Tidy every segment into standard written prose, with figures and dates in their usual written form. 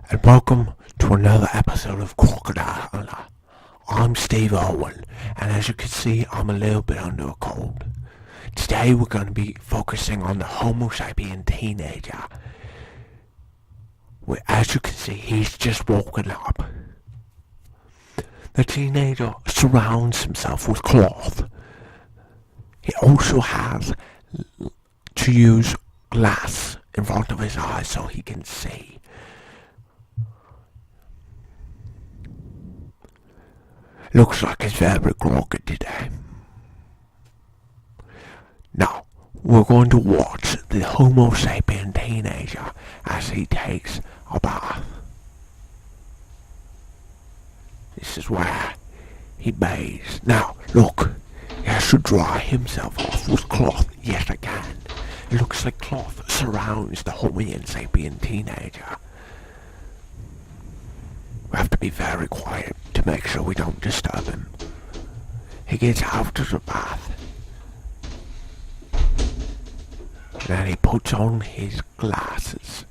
and welcome to another episode of Crocodile Hunter. I'm Steve Erwin, and as you can see, I'm a little bit under a cold. Today we're going to be focusing on the Homo sapien teenager. As you can see, he's just woken up. The teenager surrounds himself with cloth. He also has to use glass in front of his eyes so he can see. Looks like it's very groggy today. Now, we're going to watch the Homo sapien teenager as he takes a bath. This is where he bathes. Now, look, he has to dry himself off with cloth yet again. It looks like cloth surrounds the Homo sapien teenager. We have to be very quiet to make sure we don't disturb him. He gets out of the bath. And then he puts on his glasses.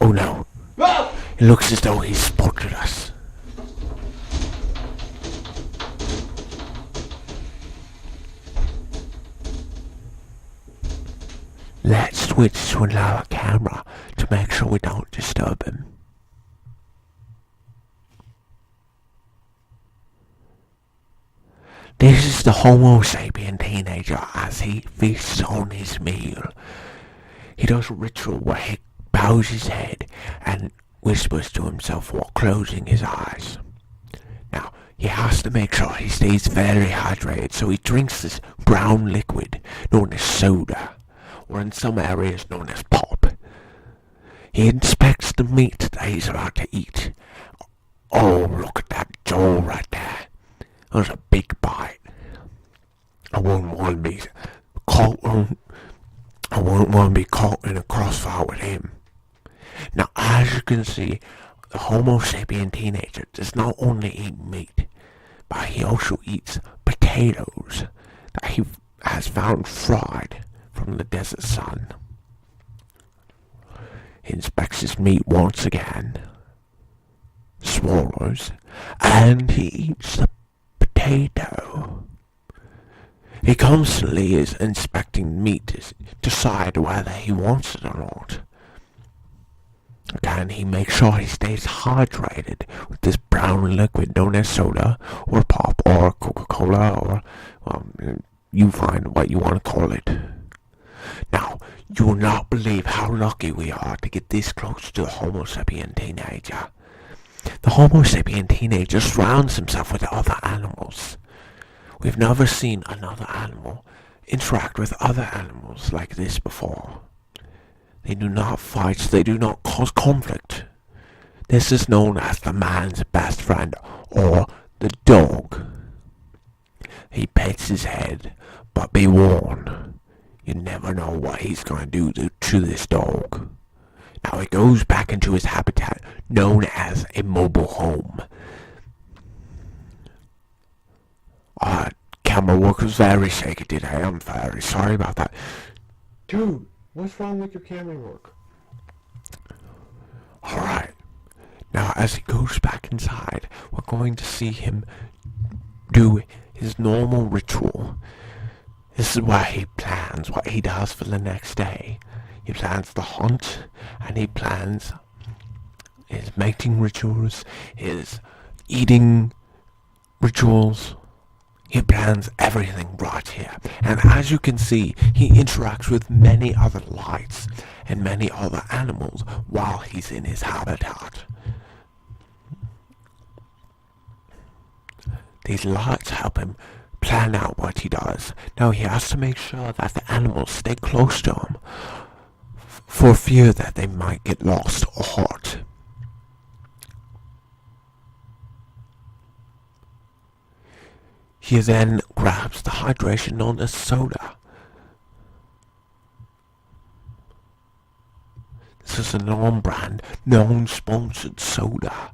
Oh no! It looks as though he's spotted us. Let's switch to another camera to make sure we don't disturb him. This is the Homo sapien teenager as he feasts on his meal. He does a ritual where he bows his head and whispers to himself while closing his eyes. Now, he has to make sure he stays very hydrated, so he drinks this brown liquid known as soda, or in some areas known as pop. He inspects the meat that he's about to eat. Oh, look at that jaw right there. That's a big bite. I wouldn't want to be caught in a crossfire with him. Now, as you can see, the Homo sapien teenager does not only eat meat, but he also eats potatoes that he has found fried from the desert sun. He inspects his meat once again, swallows, and he eats the potato. He constantly is inspecting meat to decide whether he wants it or not. Again, he makes sure he stays hydrated with this brown liquid known as soda, or pop, or Coca-Cola, or you find what you want to call it. Now, you will not believe how lucky we are to get this close to the Homo sapien teenager. The Homo sapien teenager surrounds himself with other animals. We've never seen another animal interact with other animals like this before. They do not fight, they do not cause conflict. This is known as the man's best friend, or the dog. He pets his head, but be warned, you never know what he's going to do to this dog. Now he goes back into his habitat, known as a mobile home. Camera work was very shaky today. I'm very sorry about that. Dude, what's wrong with your camera work? Alright. Now as he goes back inside, we're going to see him do his normal ritual. This is where he plans what he does for the next day. He plans the hunt, and he plans his mating rituals, his eating rituals. He plans everything right here. And as you can see, he interacts with many other lights and many other animals while he's in his habitat. These lights help him plan out what he does. Now he has to make sure that the animals stay close to him, for fear that they might get lost or hurt. He then grabs the hydration known as soda. This is a non-brand, non-sponsored soda.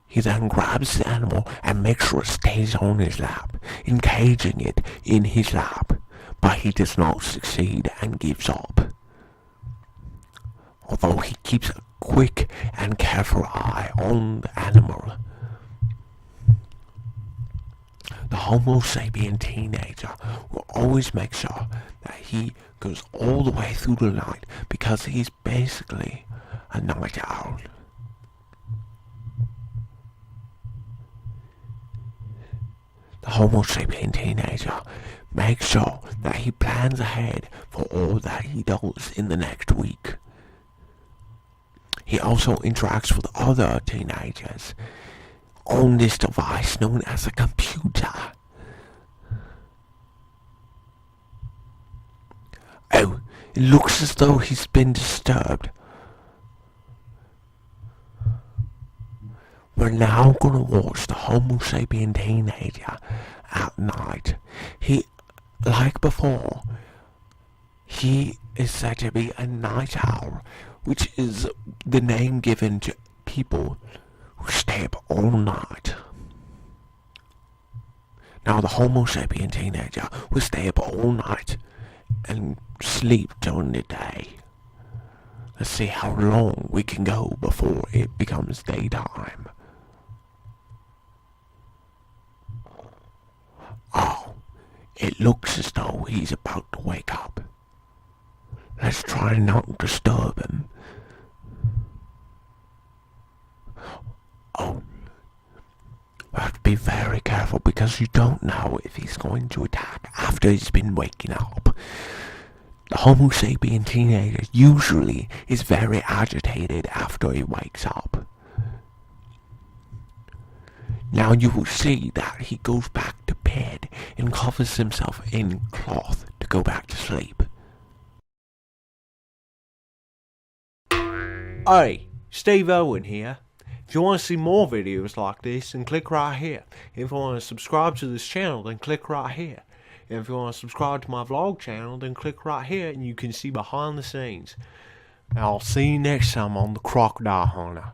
He then grabs the animal and makes sure it stays on his lap, encaging it in his lap. but he does not succeed and gives up. Although he keeps a quick and careful eye on the animal, the Homo sapien teenager will always make sure that he goes all the way through the night because he's basically a night owl. The Homo sapien teenager makes sure that he plans ahead for all that he does in the next week. He also interacts with other teenagers on this device known as a computer. Oh, it looks as though he's been disturbed. We're now gonna watch the Homo sapien teenager at night. Like before, he is said to be a night owl, which is the name given to people who stay up all night. Now the Homo sapien teenager will stay up all night and sleep during the day. Let's see how long we can go before it becomes daytime. Oh, it looks as though he's about to wake up. Let's try not to disturb him. Oh, we have to be very careful because you don't know if he's going to attack after he's been waking up. The Homo sapien teenager usually is very agitated after he wakes up. Now you will see that he goes back to bed and covers himself in cloth to go back to sleep. Hey, Steve Erwin here. If you want to see more videos like this, then click right here. If you want to subscribe to this channel, then click right here. And if you want to subscribe to my vlog channel, then click right here and you can see behind the scenes. And I'll see you next time on the Crocodile Hunter.